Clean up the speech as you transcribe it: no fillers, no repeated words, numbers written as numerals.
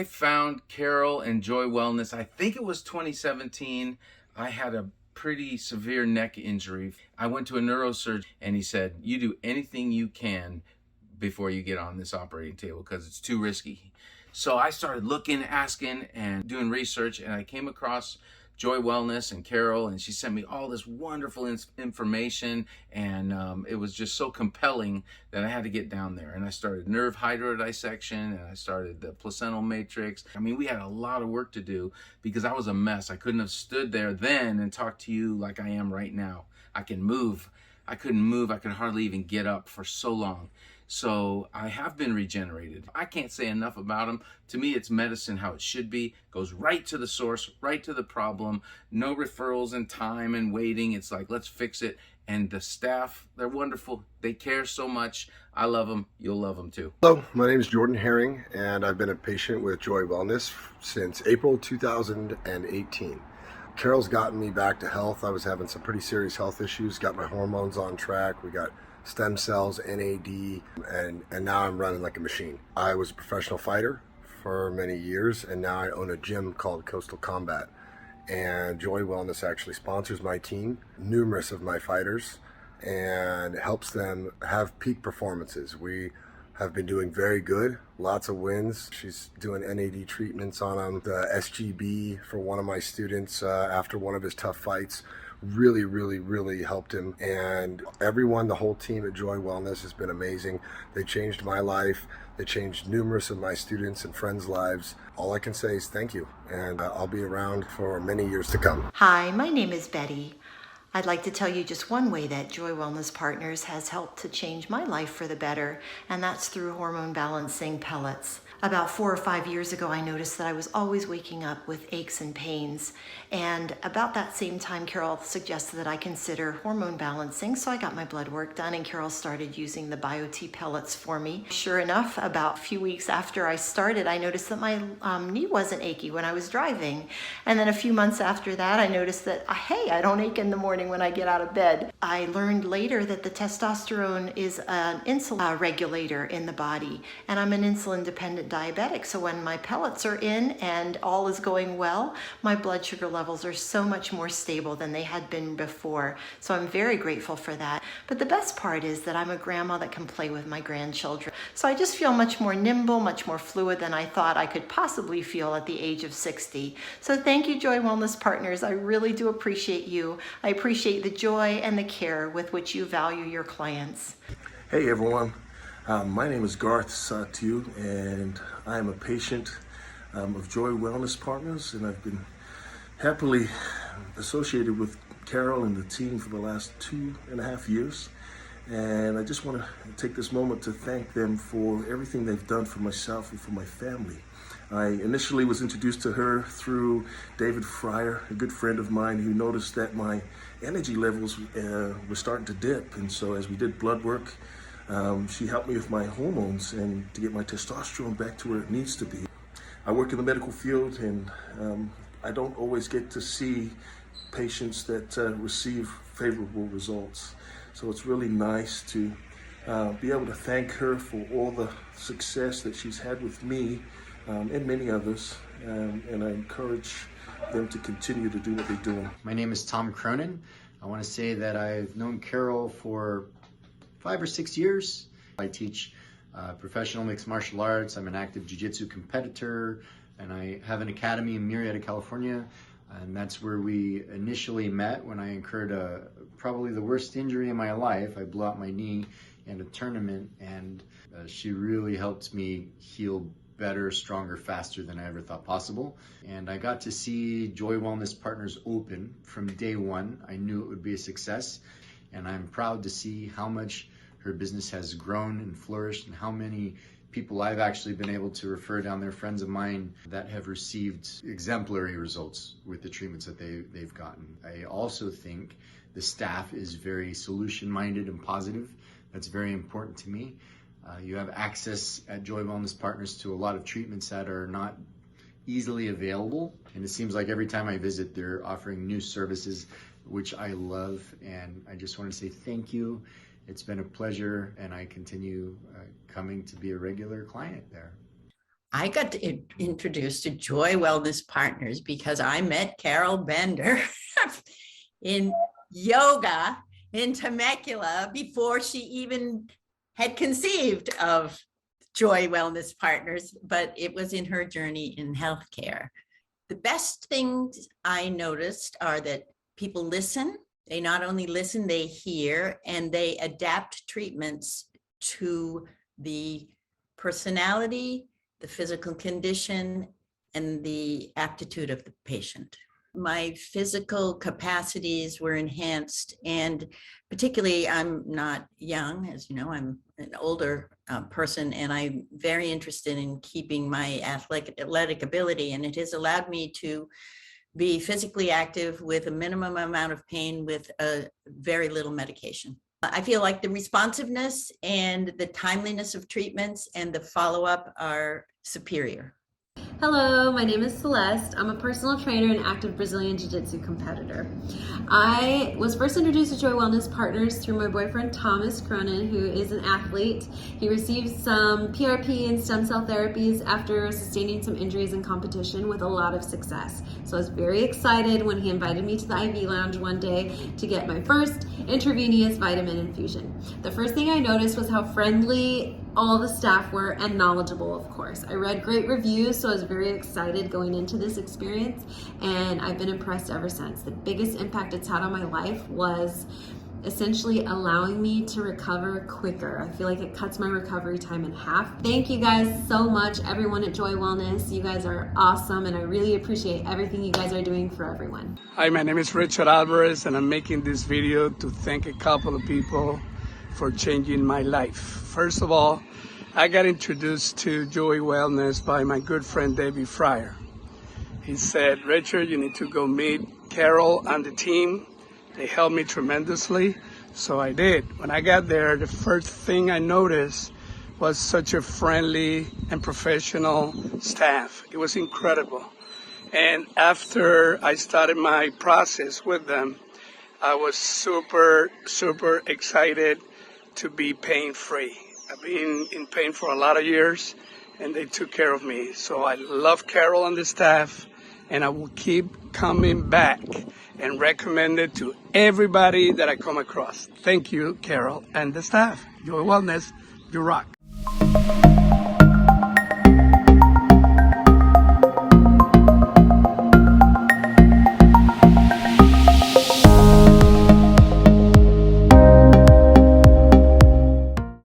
found Carol and Joy Wellness, I think it was 2017. I had a pretty severe neck injury. I went to a neurosurgeon and he said, you do anything you can before you get on this operating table because it's too risky. So I started looking, asking, and doing research, and I came across Joy Wellness and Carol, and she sent me all this wonderful information, and it was just so compelling that I had to get down there. And I started nerve hydrodissection, and I started the placental matrix. I mean, we had a lot of work to do because I was a mess. I couldn't have stood there then and talked to you like I am right now. I can move. I couldn't move. I could hardly even get up for so long. So I have been regenerated. I can't say enough about them. To me, it's medicine how it should be. Goes right to the source, right to the problem. No referrals and time and waiting. It's like, let's fix it. And the staff, they're wonderful. They care so much. I love them. You'll love them too. Hello, my name is Jordan Herring, and I've been a patient with Joy Wellness since April 2018. Carol's gotten me back to health. I was having some pretty serious health issues, got my hormones on track. We got stem cells, NAD, and now I'm running like a machine. I was a professional fighter for many years, and now I own a gym called Coastal Combat. And Joy Wellness actually sponsors my team, numerous of my fighters, and helps them have peak performances. We have been doing very good, lots of wins. She's doing NAD treatments on him, the SGB for one of my students after one of his tough fights. Really helped him. And everyone, the whole team at Joy Wellness has been amazing. They changed my life. They changed numerous of my students and friends' lives. All I can say is thank you, and I'll be around for many years to come. Hi, my name is Betty. I'd like to tell you just one way that Joy Wellness Partners has helped to change my life for the better, and that's through hormone balancing pellets. About 4 or 5 years ago, I noticed that I was always waking up with aches and pains. And about that same time, Carol suggested that I consider hormone balancing. So I got my blood work done, and Carol started using the BioT pellets for me. Sure enough, about a few weeks after I started, I noticed that my knee wasn't achy when I was driving. And then a few months after that, I noticed that, hey, I don't ache in the morning when I get out of bed. I learned later that the testosterone is an insulin regulator in the body, and I'm an insulin-dependent diabetic. So when my pellets are in and all is going well, my blood sugar levels are so much more stable than they had been before. So I'm very grateful for that. But the best part is that I'm a grandma that can play with my grandchildren. So I just feel much more nimble, much more fluid than I thought I could possibly feel at the age of 60. So thank you, Joy Wellness Partners. I really do appreciate you. I appreciate the joy and the care with which you value your clients. Hey everyone. My name is Garth Satu, and I am a patient of Joy Wellness Partners, and I've been happily associated with Carol and the team for the last 2.5 years. And I just want to take this moment to thank them for everything they've done for myself and for my family. I initially was introduced to her through David Fryer, a good friend of mine, who noticed that my energy levels were starting to dip. And so as we did blood work, she helped me with my hormones and to get my testosterone back to where it needs to be. I work in the medical field, and I don't always get to see patients that receive favorable results. So it's really nice to be able to thank her for all the success that she's had with me and many others. And I encourage them to continue to do what they're doing. My name is Tom Cronin. I want to say that I've known Carol for 5 or 6 years. I teach professional mixed martial arts. I'm an active jiu-jitsu competitor, and I have an academy in Murrieta, California. And that's where we initially met when I incurred probably the worst injury in my life. I blew out my knee in a tournament, and she really helped me heal better, stronger, faster than I ever thought possible. And I got to see Joy Wellness Partners open from day one. I knew it would be a success, and I'm proud to see how much her business has grown and flourished, and how many people I've actually been able to refer down there, friends of mine that have received exemplary results with the treatments that they've gotten. I also think the staff is very solution-minded and positive. That's very important to me. You have access at Joy Wellness Partners to a lot of treatments that are not easily available, and it seems like every time I visit, they're offering new services, which I love, and I just want to say thank you. It's been a pleasure, and I continue coming to be a regular client there. I got introduced to Joy Wellness Partners because I met Carol Bender in yoga in Temecula before she even had conceived of Joy Wellness Partners, but it was in her journey in healthcare. The best things I noticed are that people listen. They not only listen, they hear, and they adapt treatments to the personality, the physical condition, and the aptitude of the patient. My physical capacities were enhanced, and particularly I'm not young, as you know, I'm an older person, and I'm very interested in keeping my athletic ability, and it has allowed me to be physically active with a minimum amount of pain with very little medication. I feel like the responsiveness and the timeliness of treatments and the follow-up are superior. Hello, my name is Celeste. I'm a personal trainer and active Brazilian Jiu-Jitsu competitor. I was first introduced to Joy Wellness Partners through my boyfriend Thomas Cronin, who is an athlete. He received some PRP and stem cell therapies after sustaining some injuries in competition with a lot of success. So I was very excited when he invited me to the IV lounge one day to get my first intravenous vitamin infusion. The first thing I noticed was how friendly all the staff were and knowledgeable, of course. I read great reviews, so I was very excited going into this experience, and I've been impressed ever since. The biggest impact it's had on my life was essentially allowing me to recover quicker. I feel like it cuts my recovery time in half. Thank you guys so much, everyone at Joy Wellness. You guys are awesome, and I really appreciate everything you guys are doing for everyone. Hi, my name is Richard Alvarez, and I'm making this video to thank a couple of people for changing my life. First of all, I got introduced to Joy Wellness by my good friend David Fryer. He said, Richard, you need to go meet Carol and the team. They helped me tremendously, so I did. When I got there, the first thing I noticed was such a friendly and professional staff. It was incredible. And after I started my process with them, I was super, super excited to be pain-free. I've been in pain for a lot of years, and they took care of me. So I love Carol and the staff, and I will keep coming back and recommend it to everybody that I come across. Thank you, Carol and the staff. Joy Wellness, you rock.